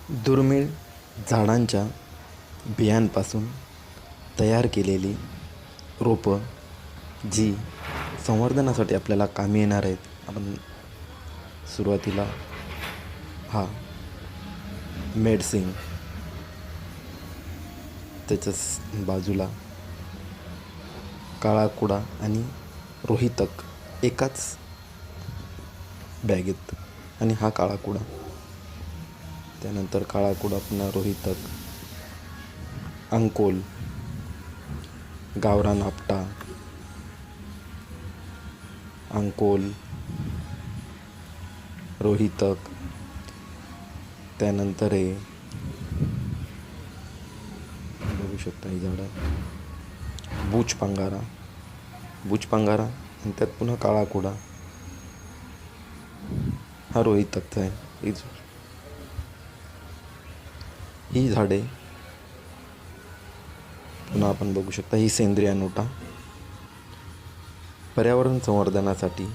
दुर्मिळ झाडांच्या बियांपासून तयार केलेली रोपं जी संवर्धनासाठी आपल्याला कामी येणार आहेत. आपण सुरुवातीला हा मेडसिंग, त्याच्याच बाजूला काळा कुडा आणि रोहितक एकाच बॅगेत, आणि हा काळा कुडा, त्यानंतर काळा कुडा, पुन्हा रोहितक, अंकोल, गावरान आपटा, अंकोल, रोहितक, त्यानंतर हे बघू शकता ही झाडं, बूच पांगारा आणि त्यात पुन्हा काळा कुडा, हा रोहितकचा आहे. ही झाडे पुन्हा आपण बघू शकता, ही सेंद्रिय नोटा पर्यावरण संवर्धनासाठी